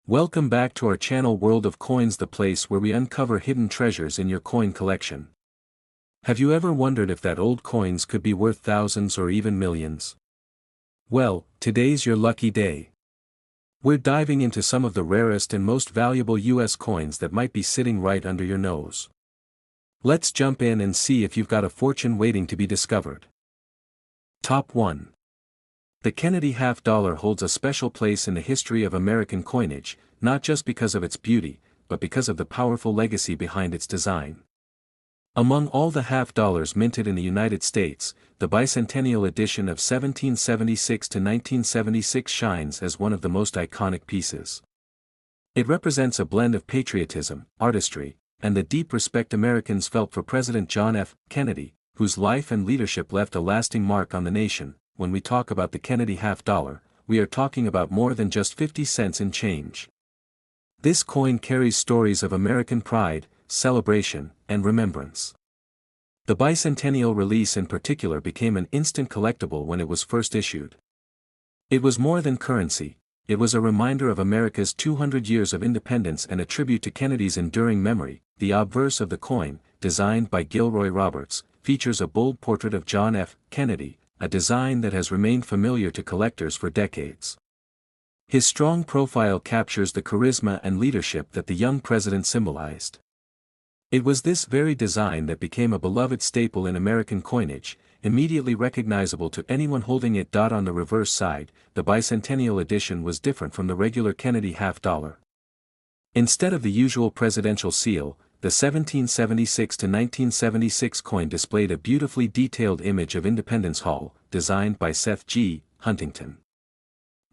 Welcome back to our channel World of Coins, the place where we uncover hidden treasures in your coin collection. Have you ever wondered if that old coins could be worth thousands or even millions? Well, today's your lucky day. We're diving into some of the rarest and most valuable US coins that might be sitting right under your nose. Let's jump in and see if you've got a fortune waiting to be discovered. Top 1. The Kennedy half dollar holds a special place in the history of American coinage, not just because of its beauty, but because of the powerful legacy behind its design. Among all the half dollars minted in the United States, the bicentennial edition of 1776 to 1976 shines as one of the most iconic pieces. It represents a blend of patriotism, artistry, and the deep respect Americans felt for President John F. Kennedy, whose life and leadership left a lasting mark on the nation. When we talk about the Kennedy half dollar, we are talking about more than just 50 cents in change. This coin carries stories of American pride, celebration, and remembrance. The bicentennial release in particular became an instant collectible when it was first issued. It was more than currency, it was a reminder of America's 200 years of independence and a tribute to Kennedy's enduring memory. The obverse of the coin, designed by Gilroy Roberts, features a bold portrait of John F. Kennedy, a design that has remained familiar to collectors for decades. His strong profile captures the charisma and leadership that the young president symbolized. It was this very design that became a beloved staple in American coinage, immediately recognizable to anyone holding it. On the reverse side, the bicentennial edition was different from the regular Kennedy half dollar. Instead of the usual presidential seal, the 1776 to 1976 coin displayed a beautifully detailed image of Independence Hall, designed by Seth G. Huntington.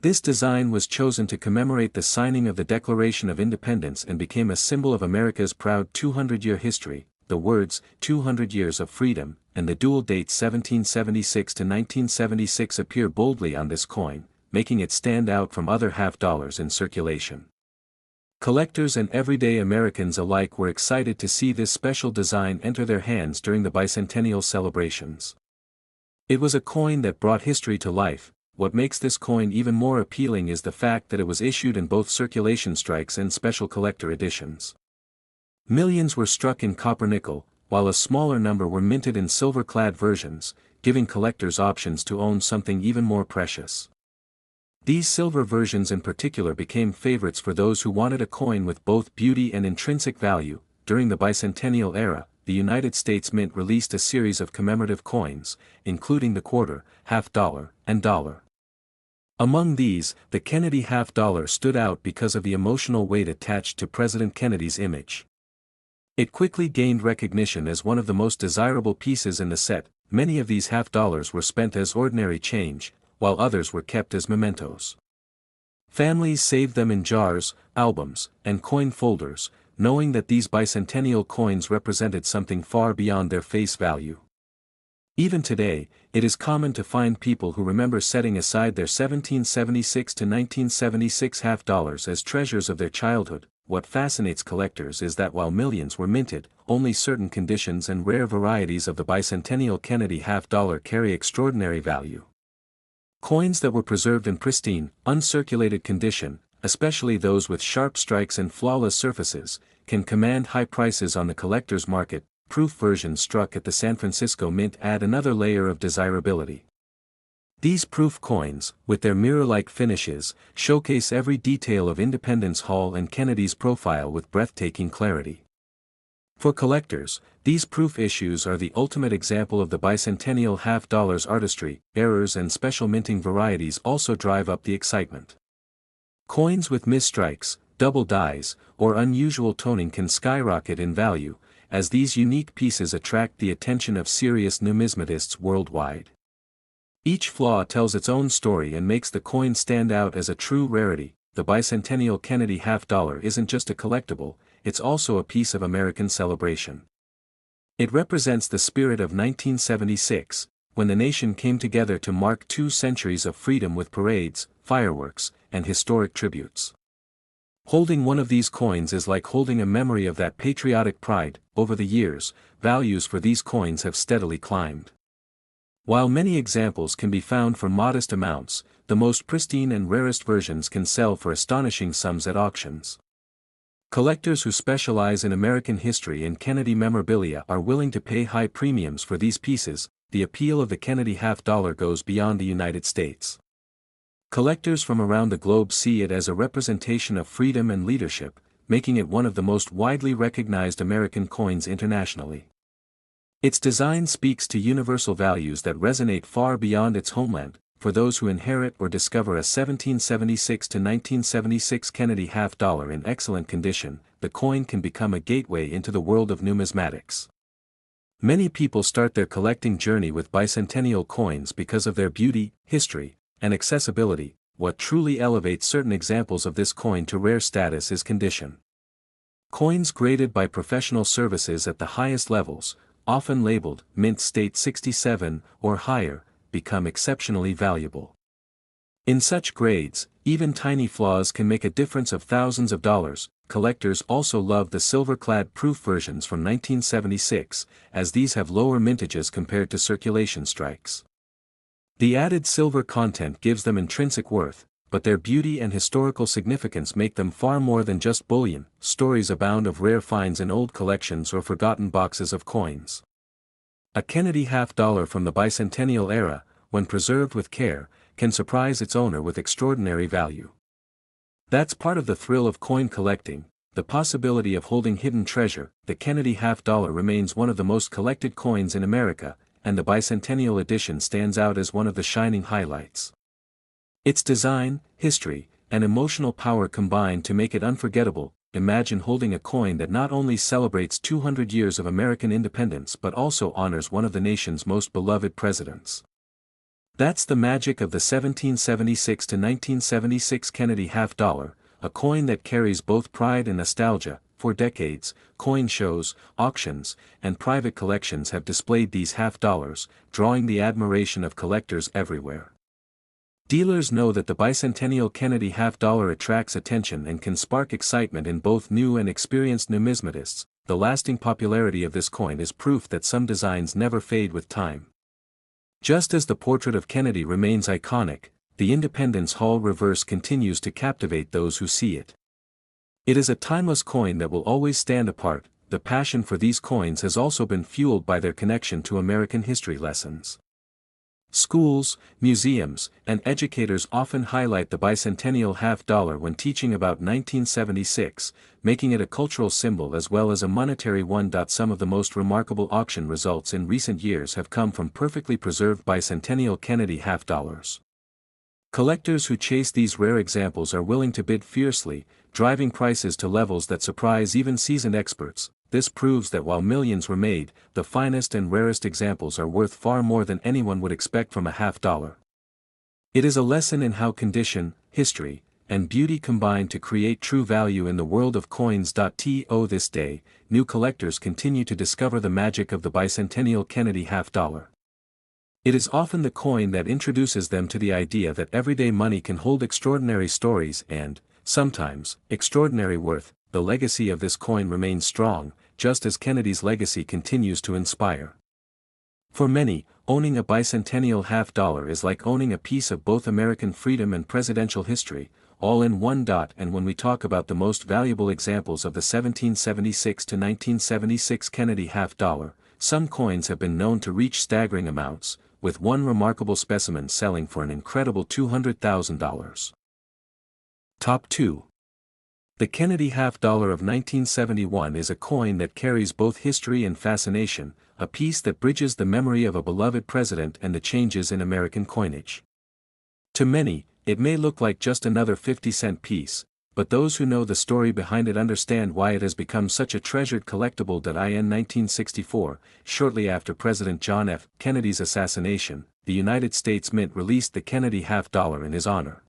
This design was chosen to commemorate the signing of the Declaration of Independence and became a symbol of America's proud 200-year history. The words, 200 Years of Freedom, and the dual date 1776 to 1976 appear boldly on this coin, making it stand out from other half dollars in circulation. Collectors and everyday Americans alike were excited to see this special design enter their hands during the bicentennial celebrations. It was a coin that brought history to life. What makes this coin even more appealing is the fact that it was issued in both circulation strikes and special collector editions. Millions were struck in copper-nickel, while a smaller number were minted in silver-clad versions, giving collectors options to own something even more precious. These silver versions in particular became favorites for those who wanted a coin with both beauty and intrinsic value. During the bicentennial era, the United States Mint released a series of commemorative coins, including the quarter, half dollar, and dollar. Among these, the Kennedy half dollar stood out because of the emotional weight attached to President Kennedy's image. It quickly gained recognition as one of the most desirable pieces in the set. Many of these half dollars were spent as ordinary change, while others were kept as mementos. Families saved them in jars, albums, and coin folders, knowing that these bicentennial coins represented something far beyond their face value. Even today, it is common to find people who remember setting aside their 1776 to 1976 half dollars as treasures of their childhood. What fascinates collectors is that while millions were minted, only certain conditions and rare varieties of the bicentennial Kennedy half dollar carry extraordinary value. Coins that were preserved in pristine, uncirculated condition, especially those with sharp strikes and flawless surfaces, can command high prices on the collector's market. Proof versions struck at the San Francisco Mint add another layer of desirability. These proof coins, with their mirror-like finishes, showcase every detail of Independence Hall and Kennedy's profile with breathtaking clarity. For collectors, these proof issues are the ultimate example of the bicentennial half dollar's artistry. Errors and special minting varieties also drive up the excitement. Coins with misstrikes, double dies, or unusual toning can skyrocket in value, as these unique pieces attract the attention of serious numismatists worldwide. Each flaw tells its own story and makes the coin stand out as a true rarity. The bicentennial Kennedy half dollar isn't just a collectible, it's also a piece of American celebration. It represents the spirit of 1976, when the nation came together to mark 2 centuries of freedom with parades, fireworks, and historic tributes. Holding one of these coins is like holding a memory of that patriotic pride. Over the years, values for these coins have steadily climbed. While many examples can be found for modest amounts, the most pristine and rarest versions can sell for astonishing sums at auctions. Collectors who specialize in American history and Kennedy memorabilia are willing to pay high premiums for these pieces. The appeal of the Kennedy half-dollar goes beyond the United States. Collectors from around the globe see it as a representation of freedom and leadership, making it one of the most widely recognized American coins internationally. Its design speaks to universal values that resonate far beyond its homeland. For those who inherit or discover a 1776 to 1976 Kennedy half-dollar in excellent condition, the coin can become a gateway into the world of numismatics. Many people start their collecting journey with bicentennial coins because of their beauty, history, and accessibility. What truly elevates certain examples of this coin to rare status is condition. Coins graded by professional services at the highest levels, often labeled mint state 67 or higher, become exceptionally valuable. In such grades, even tiny flaws can make a difference of thousands of dollars. Collectors also love the silver-clad proof versions from 1976, as these have lower mintages compared to circulation strikes. The added silver content gives them intrinsic worth, but their beauty and historical significance make them far more than just bullion. Stories abound of rare finds in old collections or forgotten boxes of coins. A Kennedy half-dollar from the bicentennial era, when preserved with care, can surprise its owner with extraordinary value. That's part of the thrill of coin collecting, the possibility of holding hidden treasure. The Kennedy half-dollar remains one of the most collected coins in America, and the bicentennial edition stands out as one of the shining highlights. Its design, history, and emotional power combine to make it unforgettable. Imagine holding a coin that not only celebrates 200 years of American independence but also honors one of the nation's most beloved presidents. That's the magic of the 1776 to 1976 Kennedy half-dollar, a coin that carries both pride and nostalgia. For decades, coin shows, auctions, and private collections have displayed these half-dollars, drawing the admiration of collectors everywhere. Dealers know that the bicentennial Kennedy half-dollar attracts attention and can spark excitement in both new and experienced numismatists. The lasting popularity of this coin is proof that some designs never fade with time. Just as the portrait of Kennedy remains iconic, the Independence Hall reverse continues to captivate those who see it. It is a timeless coin that will always stand apart. The passion for these coins has also been fueled by their connection to American history lessons. Schools, museums, and educators often highlight the bicentennial half-dollar when teaching about 1976, making it a cultural symbol as well as a monetary one. Some of the most remarkable auction results in recent years have come from perfectly preserved bicentennial Kennedy half-dollars. Collectors who chase these rare examples are willing to bid fiercely, driving prices to levels that surprise even seasoned experts. This proves that while millions were made, the finest and rarest examples are worth far more than anyone would expect from a half-dollar. It is a lesson in how condition, history, and beauty combine to create true value in the world of coins. To this day, new collectors continue to discover the magic of the bicentennial Kennedy half-dollar. It is often the coin that introduces them to the idea that everyday money can hold extraordinary stories and, sometimes, extraordinary worth. The legacy of this coin remains strong, just as Kennedy's legacy continues to inspire. For many, owning a bicentennial half-dollar is like owning a piece of both American freedom and presidential history, all in one. And when we talk about the most valuable examples of the 1776 to 1976 Kennedy half-dollar, some coins have been known to reach staggering amounts, with one remarkable specimen selling for an incredible $200,000. Top 2. The Kennedy half-dollar of 1971 is a coin that carries both history and fascination, a piece that bridges the memory of a beloved president and the changes in American coinage. To many, it may look like just another 50-cent piece, but those who know the story behind it understand why it has become such a treasured collectible. In 1964, shortly after President John F. Kennedy's assassination, the United States Mint released the Kennedy half-dollar in his honor.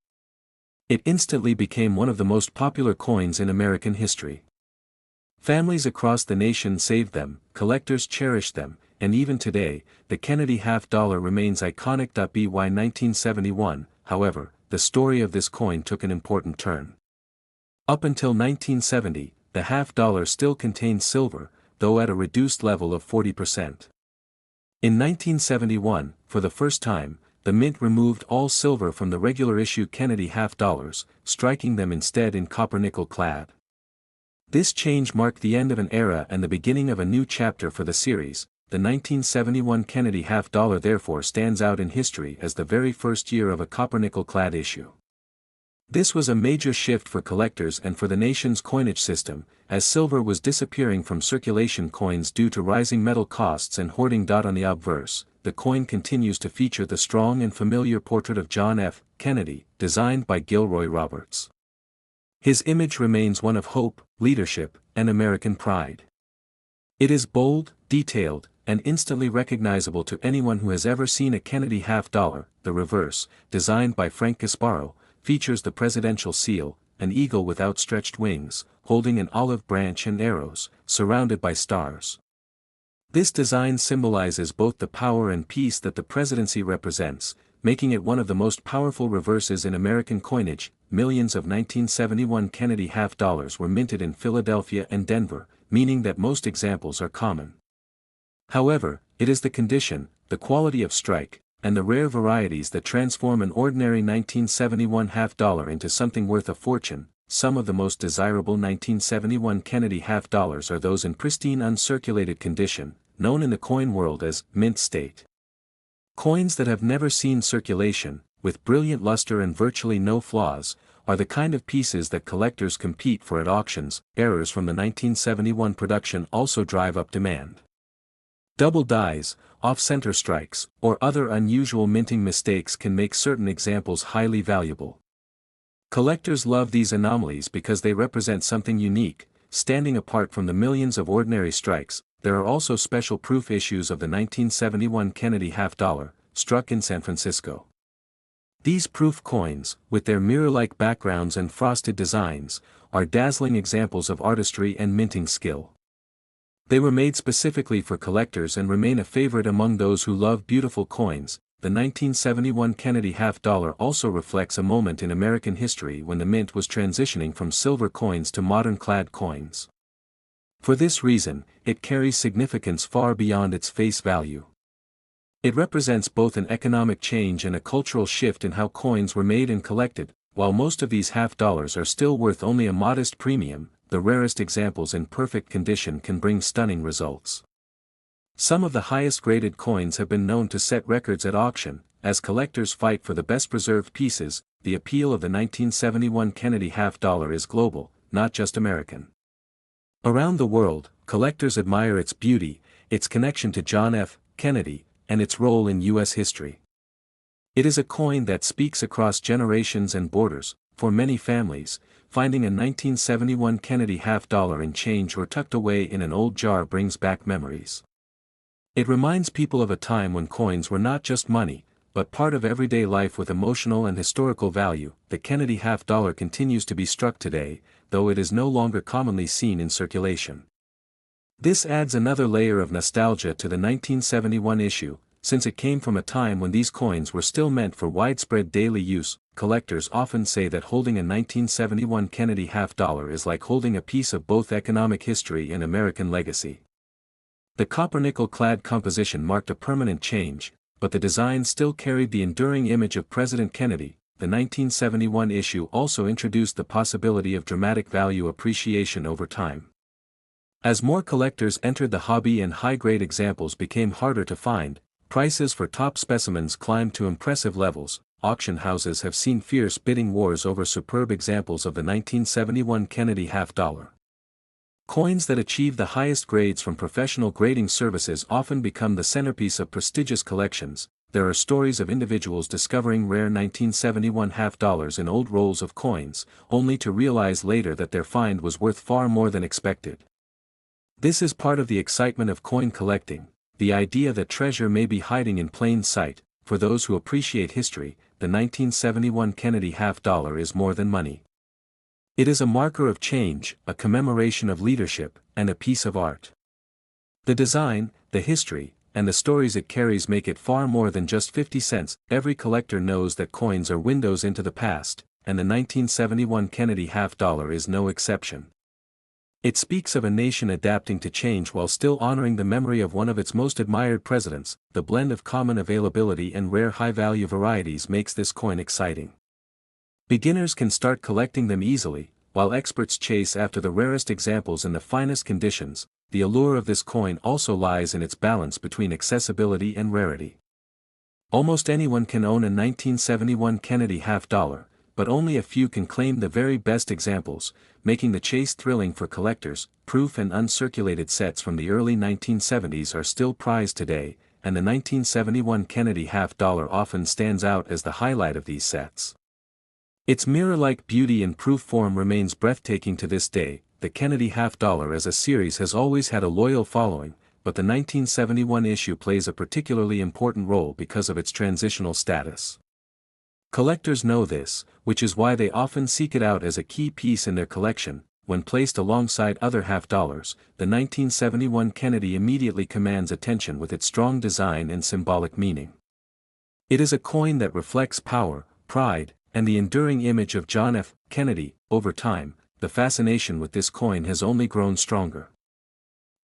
It instantly became one of the most popular coins in American history. Families across the nation saved them, collectors cherished them, and even today, the Kennedy half-dollar remains iconic. By 1971, however, the story of this coin took an important turn. Up until 1970, the half-dollar still contained silver, though at a reduced level of 40%. In 1971, for the first time, the mint removed all silver from the regular issue Kennedy half dollars, striking them instead in copper-nickel clad. This change marked the end of an era and the beginning of a new chapter for the series. The 1971 Kennedy half dollar therefore stands out in history as the very first year of a copper-nickel clad issue. This was a major shift for collectors and for the nation's coinage system, as silver was disappearing from circulation coins due to rising metal costs and hoarding. On the obverse, the coin continues to feature the strong and familiar portrait of John F. Kennedy, designed by Gilroy Roberts. His image remains one of hope, leadership, and American pride. It is bold, detailed, and instantly recognizable to anyone who has ever seen a Kennedy half dollar. The reverse, designed by Frank Gasparo, features the presidential seal, an eagle with outstretched wings, holding an olive branch and arrows, surrounded by stars. This design symbolizes both the power and peace that the presidency represents, making it one of the most powerful reverses in American coinage. Millions of 1971 Kennedy half dollars were minted in Philadelphia and Denver, meaning that most examples are common. However, it is the condition, the quality of strike, and the rare varieties that transform an ordinary 1971 half dollar into something worth a fortune. Some of the most desirable 1971 Kennedy half dollars are those in pristine uncirculated condition, known in the coin world as mint state. Coins that have never seen circulation, with brilliant luster and virtually no flaws, are the kind of pieces that collectors compete for at auctions. Errors from the 1971 production also drive up demand. Double dies, off-center strikes, or other unusual minting mistakes can make certain examples highly valuable. Collectors love these anomalies because they represent something unique, standing apart from the millions of ordinary strikes. There are also special proof issues of the 1971 Kennedy half dollar, struck in San Francisco. These proof coins, with their mirror-like backgrounds and frosted designs, are dazzling examples of artistry and minting skill. They were made specifically for collectors and remain a favorite among those who love beautiful coins. The 1971 Kennedy half dollar also reflects a moment in American history when the mint was transitioning from silver coins to modern clad coins. For this reason, it carries significance far beyond its face value. It represents both an economic change and a cultural shift in how coins were made and collected. While most of these half dollars are still worth only a modest premium, the rarest examples in perfect condition can bring stunning results. Some of the highest graded coins have been known to set records at auction. As collectors fight for the best preserved pieces, the appeal of the 1971 Kennedy half dollar is global, not just American. Around the world, collectors admire its beauty, its connection to John F. Kennedy, and its role in U.S. history. It is a coin that speaks across generations and borders. For many families, finding a 1971 Kennedy half dollar in change or tucked away in an old jar brings back memories. It reminds people of a time when coins were not just money, but part of everyday life with emotional and historical value. The Kennedy half dollar continues to be struck today, though it is no longer commonly seen in circulation. This adds another layer of nostalgia to the 1971 issue, since it came from a time when these coins were still meant for widespread daily use. Collectors often say that holding a 1971 Kennedy half dollar is like holding a piece of both economic history and American legacy. The copper-nickel clad composition marked a permanent change, but the design still carried the enduring image of President Kennedy. The 1971 issue also introduced the possibility of dramatic value appreciation over time. As more collectors entered the hobby and high-grade examples became harder to find, prices for top specimens climbed to impressive levels. Auction houses have seen fierce bidding wars over superb examples of the 1971 Kennedy half dollar. Coins that achieve the highest grades from professional grading services often become the centerpiece of prestigious collections. There are stories of individuals discovering rare 1971 half dollars in old rolls of coins, only to realize later that their find was worth far more than expected. This is part of the excitement of coin collecting, the idea that treasure may be hiding in plain sight. For those who appreciate history, the 1971 Kennedy half dollar is more than money. It is a marker of change, a commemoration of leadership, and a piece of art. The design, the history, and the stories it carries make it far more than just 50 cents. Every collector knows that coins are windows into the past, and the 1971 Kennedy half dollar is no exception. It speaks of a nation adapting to change while still honoring the memory of one of its most admired presidents. The blend of common availability and rare high-value varieties makes this coin exciting. Beginners can start collecting them easily, while experts chase after the rarest examples in the finest conditions. The allure of this coin also lies in its balance between accessibility and rarity. Almost anyone can own a 1971 Kennedy half-dollar, but only a few can claim the very best examples, making the chase thrilling for collectors. Proof and uncirculated sets from the early 1970s are still prized today, and the 1971 Kennedy half-dollar often stands out as the highlight of these sets. Its mirror-like beauty in proof form remains breathtaking to this day. The Kennedy half-dollar as a series has always had a loyal following, but the 1971 issue plays a particularly important role because of its transitional status. Collectors know this, which is why they often seek it out as a key piece in their collection. When placed alongside other half-dollars, the 1971 Kennedy immediately commands attention with its strong design and symbolic meaning. It is a coin that reflects power, pride, and the enduring image of John F. Kennedy. Over time, the fascination with this coin has only grown stronger.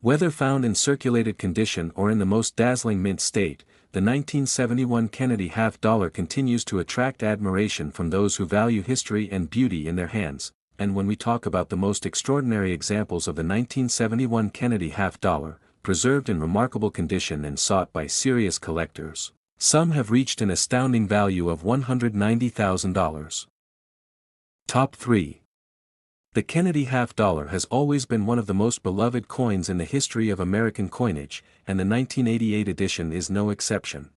Whether found in circulated condition or in the most dazzling mint state, the 1971 Kennedy half-dollar continues to attract admiration from those who value history and beauty in their hands. And when we talk about the most extraordinary examples of the 1971 Kennedy half-dollar, preserved in remarkable condition and sought by serious collectors, some have reached an astounding value of $190,000. Top 3. The Kennedy half-dollar has always been one of the most beloved coins in the history of American coinage, and the 1988 edition is no exception.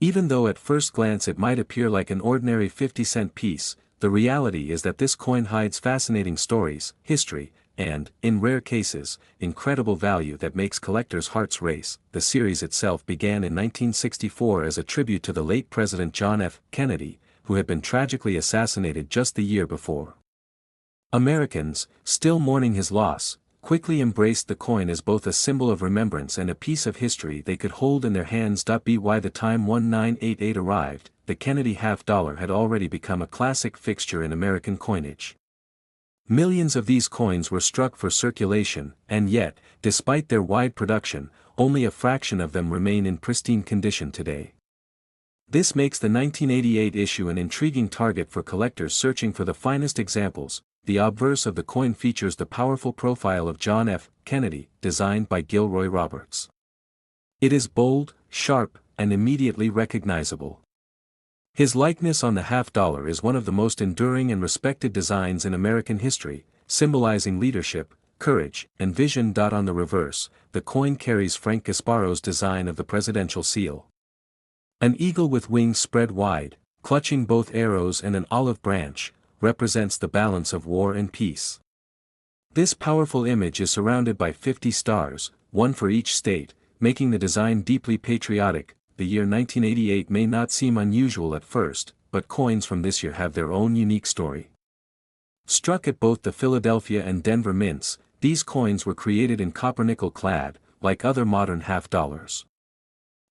Even though at first glance it might appear like an ordinary 50-cent piece, the reality is that this coin hides fascinating stories, history, and, in rare cases, incredible value that makes collectors' hearts race. The series itself began in 1964 as a tribute to the late President John F. Kennedy, who had been tragically assassinated just the year before. Americans, still mourning his loss, quickly embraced the coin as both a symbol of remembrance and a piece of history they could hold in their hands. By the time 1988 arrived, the Kennedy half-dollar had already become a classic fixture in American coinage. Millions of these coins were struck for circulation, and yet, despite their wide production, only a fraction of them remain in pristine condition today. This makes the 1988 issue an intriguing target for collectors searching for the finest examples. The obverse of the coin features the powerful profile of John F. Kennedy, designed by Gilroy Roberts. It is bold, sharp, and immediately recognizable. His likeness on the half-dollar is one of the most enduring and respected designs in American history, symbolizing leadership, courage, and vision. On the reverse, the coin carries Frank Gasparo's design of the presidential seal. An eagle with wings spread wide, clutching both arrows and an olive branch, represents the balance of war and peace. This powerful image is surrounded by 50 stars, one for each state, making the design deeply patriotic. The year 1988 may not seem unusual at first, but coins from this year have their own unique story. Struck at both the Philadelphia and Denver mints, these coins were created in copper-nickel clad, like other modern half-dollars.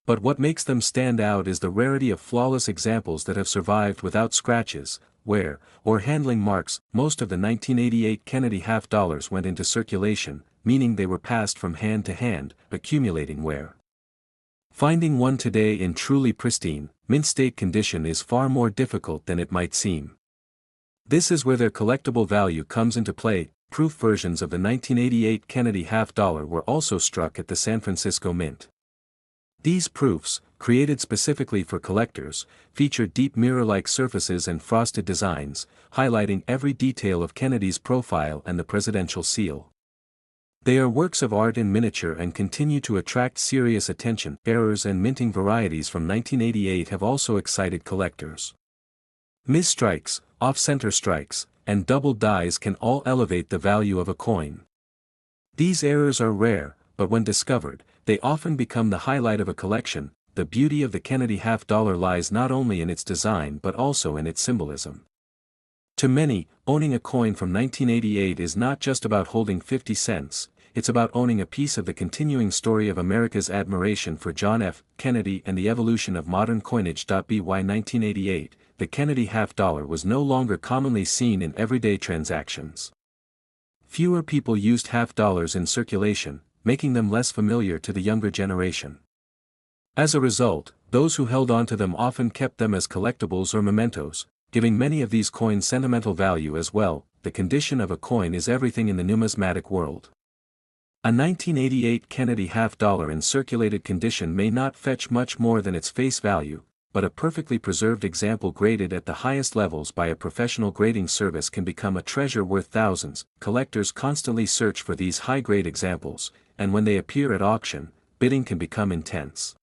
But what makes them stand out is the rarity of flawless examples that have survived without scratches, wear, or handling marks. Most of the 1988 Kennedy half-dollars went into circulation, meaning they were passed from hand to hand, accumulating wear. Finding one today in truly pristine, mint-state condition is far more difficult than it might seem. This is where their collectible value comes into play. Proof versions of the 1988 Kennedy half-dollar were also struck at the San Francisco Mint. These proofs, created specifically for collectors, feature deep mirror-like surfaces and frosted designs, highlighting every detail of Kennedy's profile and the presidential seal. They are works of art in miniature and continue to attract serious attention. Errors and minting varieties from 1988 have also excited collectors. Misstrikes, off-center strikes, and double dies can all elevate the value of a coin. These errors are rare, but when discovered, they often become the highlight of a collection. The beauty of the Kennedy half-dollar lies not only in its design but also in its symbolism. To many, owning a coin from 1988 is not just about holding 50 cents, it's about owning a piece of the continuing story of America's admiration for John F. Kennedy and the evolution of modern coinage. By 1988, the Kennedy half-dollar was no longer commonly seen in everyday transactions. Fewer people used half dollars in circulation, making them less familiar to the younger generation. As a result, those who held on to them often kept them as collectibles or mementos, giving many of these coins sentimental value as well. The condition of a coin is everything in the numismatic world. A 1988 Kennedy half dollar in circulated condition may not fetch much more than its face value, but a perfectly preserved example graded at the highest levels by a professional grading service can become a treasure worth thousands. Collectors constantly search for these high-grade examples, and when they appear at auction, bidding can become intense.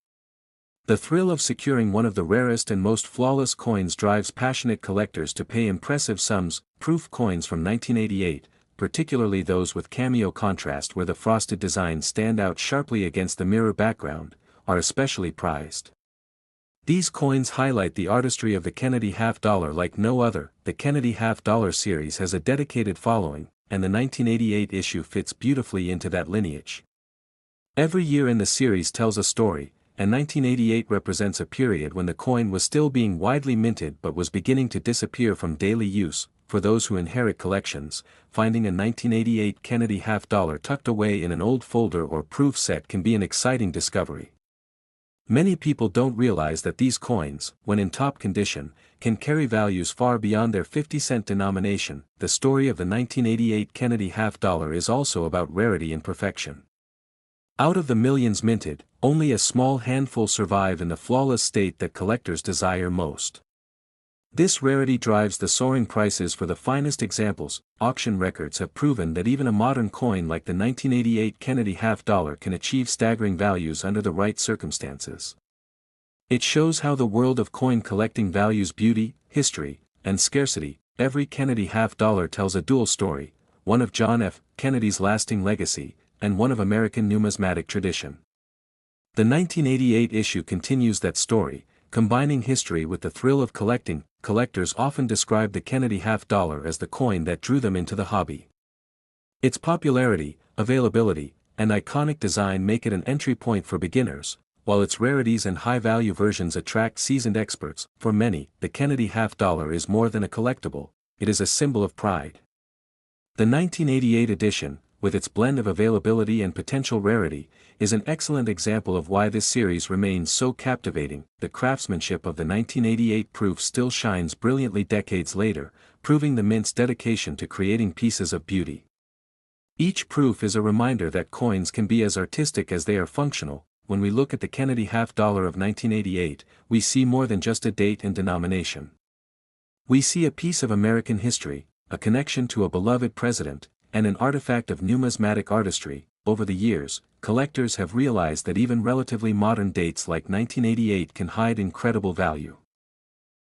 The thrill of securing one of the rarest and most flawless coins drives passionate collectors to pay impressive sums. Proof coins from 1988, particularly those with cameo contrast where the frosted designs stand out sharply against the mirror background, are especially prized. These coins highlight the artistry of the Kennedy half dollar like no other. The Kennedy half dollar series has a dedicated following, and the 1988 issue fits beautifully into that lineage. Every year in the series tells a story, and 1988 represents a period when the coin was still being widely minted but was beginning to disappear from daily use. For those who inherit collections, finding a 1988 Kennedy half dollar tucked away in an old folder or proof set can be an exciting discovery. Many people don't realize that these coins, when in top condition, can carry values far beyond their 50-cent denomination. The story of the 1988 Kennedy half dollar is also about rarity and perfection. Out of the millions minted, only a small handful survive in the flawless state that collectors desire most. This rarity drives the soaring prices for the finest examples. Auction records have proven that even a modern coin like the 1988 Kennedy half dollar can achieve staggering values under the right circumstances. It shows how the world of coin collecting values beauty, history, and scarcity. Every Kennedy half dollar tells a dual story, one of John F. Kennedy's lasting legacy, and one of American numismatic tradition. The 1988 issue continues that story, combining history with the thrill of collecting. Collectors often describe the Kennedy half dollar as the coin that drew them into the hobby. Its popularity, availability, and iconic design make it an entry point for beginners, while its rarities and high-value versions attract seasoned experts. For many, the Kennedy half dollar is more than a collectible, it is a symbol of pride. The 1988 edition, with its blend of availability and potential rarity, is an excellent example of why this series remains so captivating. The craftsmanship of the 1988 proof still shines brilliantly decades later, proving the mint's dedication to creating pieces of beauty. Each proof is a reminder that coins can be as artistic as they are functional. When we look at the Kennedy half dollar of 1988, we see more than just a date and denomination. We see a piece of American history, a connection to a beloved president, and an artifact of numismatic artistry. Over the years, collectors have realized that even relatively modern dates like 1988 can hide incredible value.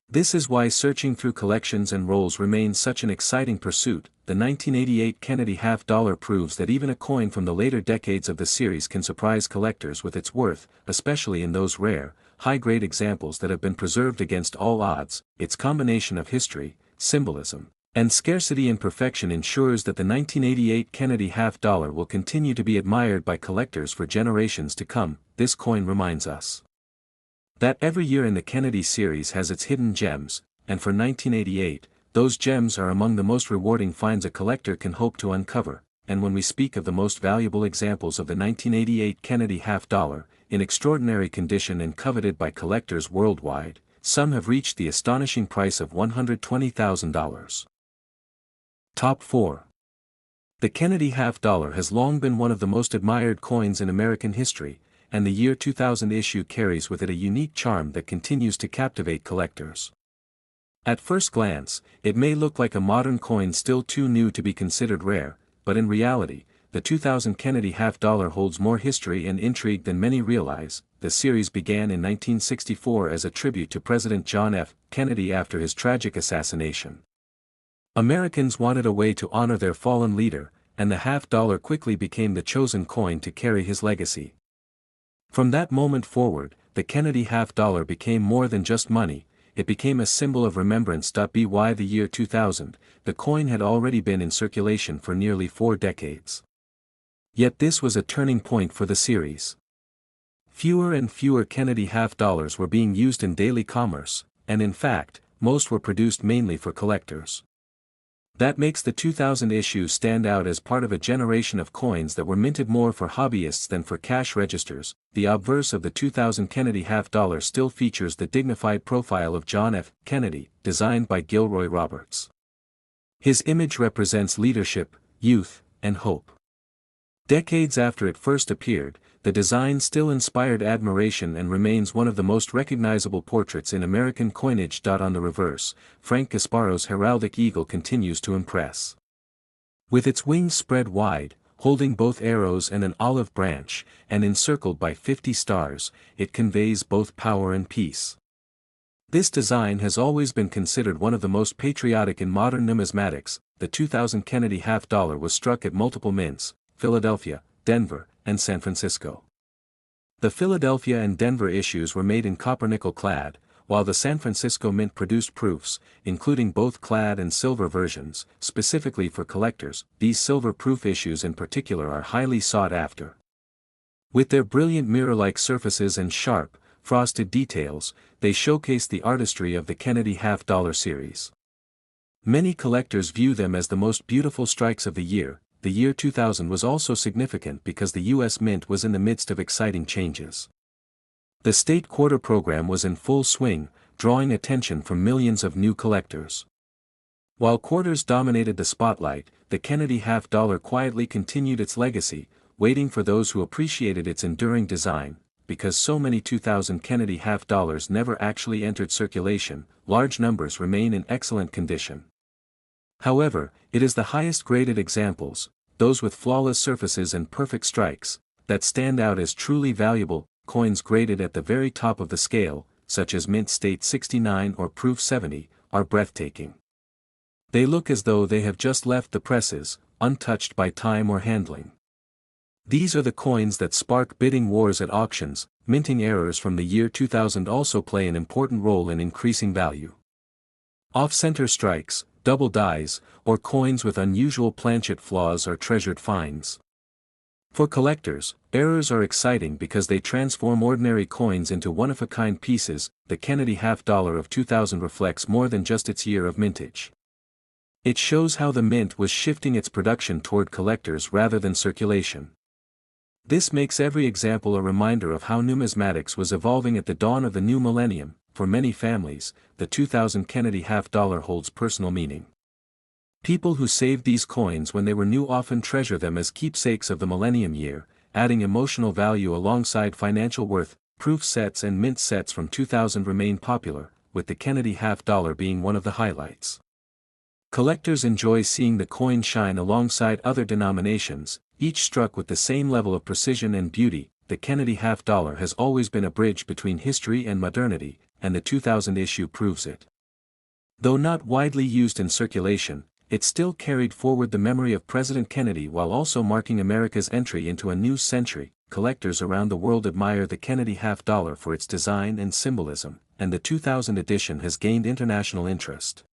This is why searching through collections and rolls remains such an exciting pursuit. The 1988 Kennedy half dollar proves that even a coin from the later decades of the series can surprise collectors with its worth, especially in those rare, high-grade examples that have been preserved against all odds. Its combination of history, symbolism, and scarcity and perfection ensures that the 1988 Kennedy half dollar will continue to be admired by collectors for generations to come. This coin reminds us that every year in the Kennedy series has its hidden gems, and for 1988, those gems are among the most rewarding finds a collector can hope to uncover. And when we speak of the most valuable examples of the 1988 Kennedy half dollar, in extraordinary condition and coveted by collectors worldwide, some have reached the astonishing price of $120,000. Top 4. The Kennedy half dollar has long been one of the most admired coins in American history, and the year 2000 issue carries with it a unique charm that continues to captivate collectors. At first glance, it may look like a modern coin still too new to be considered rare, but in reality, the 2000 Kennedy half dollar holds more history and intrigue than many realize. The series began in 1964 as a tribute to President John F. Kennedy after his tragic assassination. Americans wanted a way to honor their fallen leader, and the half dollar quickly became the chosen coin to carry his legacy. From that moment forward, the Kennedy half dollar became more than just money, it became a symbol of remembrance. By the year 2000, the coin had already been in circulation for nearly 4 decades. Yet this was a turning point for the series. Fewer and fewer Kennedy half dollars were being used in daily commerce, and in fact, most were produced mainly for collectors. That makes the 2000 issue stand out as part of a generation of coins that were minted more for hobbyists than for cash registers. The obverse of the 2000 Kennedy half-dollar still features the dignified profile of John F. Kennedy, designed by Gilroy Roberts. His image represents leadership, youth, and hope. Decades after it first appeared, the design still inspired admiration and remains one of the most recognizable portraits in American coinage. On the reverse, Frank Gasparo's heraldic eagle continues to impress. With its wings spread wide, holding both arrows and an olive branch, and encircled by 50 stars, it conveys both power and peace. This design has always been considered one of the most patriotic in modern numismatics. The 2000 Kennedy half-dollar was struck at multiple mints, Philadelphia, Denver, and San Francisco. The Philadelphia and Denver issues were made in copper-nickel clad, while the San Francisco Mint produced proofs, including both clad and silver versions, specifically for collectors. These silver-proof issues in particular are highly sought after. With their brilliant mirror-like surfaces and sharp, frosted details, they showcase the artistry of the Kennedy half-dollar series. Many collectors view them as the most beautiful strikes of the year. The year 2000 was also significant because the U.S. Mint was in the midst of exciting changes. The state quarter program was in full swing, drawing attention from millions of new collectors. While quarters dominated the spotlight, the Kennedy half-dollar quietly continued its legacy, waiting for those who appreciated its enduring design. Because so many 2000 Kennedy half-dollars never actually entered circulation, large numbers remain in excellent condition. However, it is the highest-graded examples, those with flawless surfaces and perfect strikes, that stand out as truly valuable. Coins graded at the very top of the scale, such as Mint State 69 or Proof 70, are breathtaking. They look as though they have just left the presses, untouched by time or handling. These are the coins that spark bidding wars at auctions. Minting errors from the year 2000 also play an important role in increasing value. Off-center strikes, double dies, or coins with unusual planchet flaws are treasured finds. For collectors, errors are exciting because they transform ordinary coins into one-of-a-kind pieces. The Kennedy half-dollar of 2000 reflects more than just its year of mintage. It shows how the mint was shifting its production toward collectors rather than circulation. This makes every example a reminder of how numismatics was evolving at the dawn of the new millennium. For many families, the 2000 Kennedy half-dollar holds personal meaning. People who saved these coins when they were new often treasure them as keepsakes of the millennium year, adding emotional value alongside financial worth. Proof sets and mint sets from 2000 remain popular, with the Kennedy half-dollar being one of the highlights. Collectors enjoy seeing the coin shine alongside other denominations, each struck with the same level of precision and beauty. The Kennedy half-dollar has always been a bridge between history and modernity, and the 2000 issue proves it. Though not widely used in circulation, it still carried forward the memory of President Kennedy while also marking America's entry into a new century. Collectors around the world admire the Kennedy half-dollar for its design and symbolism, and the 2000 edition has gained international interest.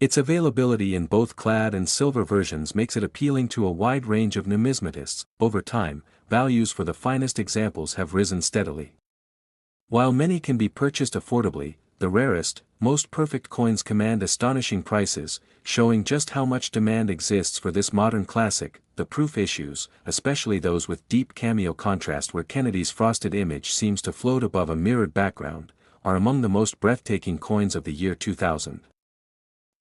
Its availability in both clad and silver versions makes it appealing to a wide range of numismatists. Over time, values for the finest examples have risen steadily. While many can be purchased affordably, the rarest, most perfect coins command astonishing prices, showing just how much demand exists for this modern classic. The proof issues, especially those with deep cameo contrast where Kennedy's frosted image seems to float above a mirrored background, are among the most breathtaking coins of the year 2000.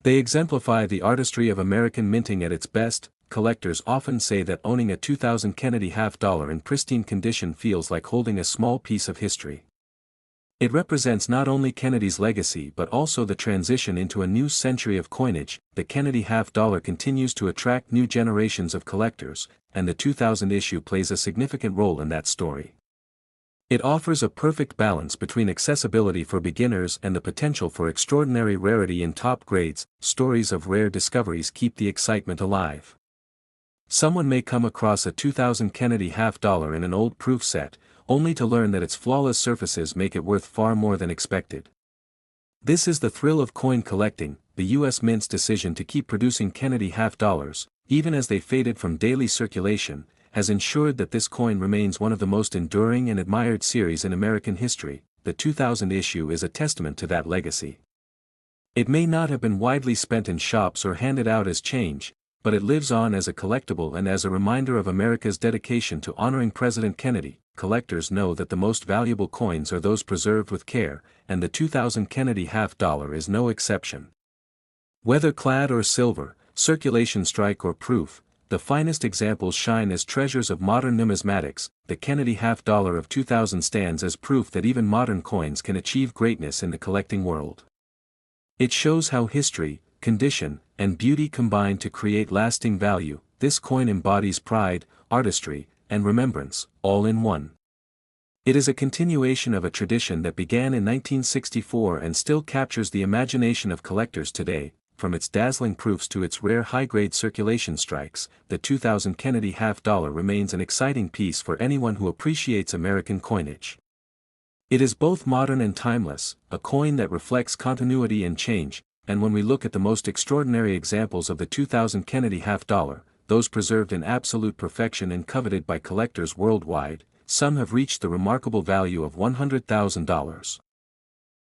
They exemplify the artistry of American minting at its best. Collectors often say that owning a 2000 Kennedy half-dollar in pristine condition feels like holding a small piece of history. It represents not only Kennedy's legacy but also the transition into a new century of coinage. The Kennedy half-dollar continues to attract new generations of collectors, and the 2000 issue plays a significant role in that story. It offers a perfect balance between accessibility for beginners and the potential for extraordinary rarity in top grades. Stories of rare discoveries keep the excitement alive. Someone may come across a 2000 Kennedy half-dollar in an old proof set, only to learn that its flawless surfaces make it worth far more than expected. This is the thrill of coin collecting. The U.S. Mint's decision to keep producing Kennedy half-dollars, even as they faded from daily circulation, has ensured that this coin remains one of the most enduring and admired series in American history. The 2000 issue is a testament to that legacy. It may not have been widely spent in shops or handed out as change, but it lives on as a collectible and as a reminder of America's dedication to honoring President Kennedy. Collectors know that the most valuable coins are those preserved with care, and the 2000 Kennedy half-dollar is no exception. Whether clad or silver, circulation strike or proof, the finest examples shine as treasures of modern numismatics. The Kennedy half-dollar of 2000 stands as proof that even modern coins can achieve greatness in the collecting world. It shows how history, condition, and beauty combine to create lasting value. This coin embodies pride, artistry, and remembrance, all in one. It is a continuation of a tradition that began in 1964 and still captures the imagination of collectors today. From its dazzling proofs to its rare high-grade circulation strikes, the 2000 Kennedy half-dollar remains an exciting piece for anyone who appreciates American coinage. It is both modern and timeless, a coin that reflects continuity and change, and when we look at the most extraordinary examples of the 2000 Kennedy half-dollar, those preserved in absolute perfection and coveted by collectors worldwide, some have reached the remarkable value of $100,000.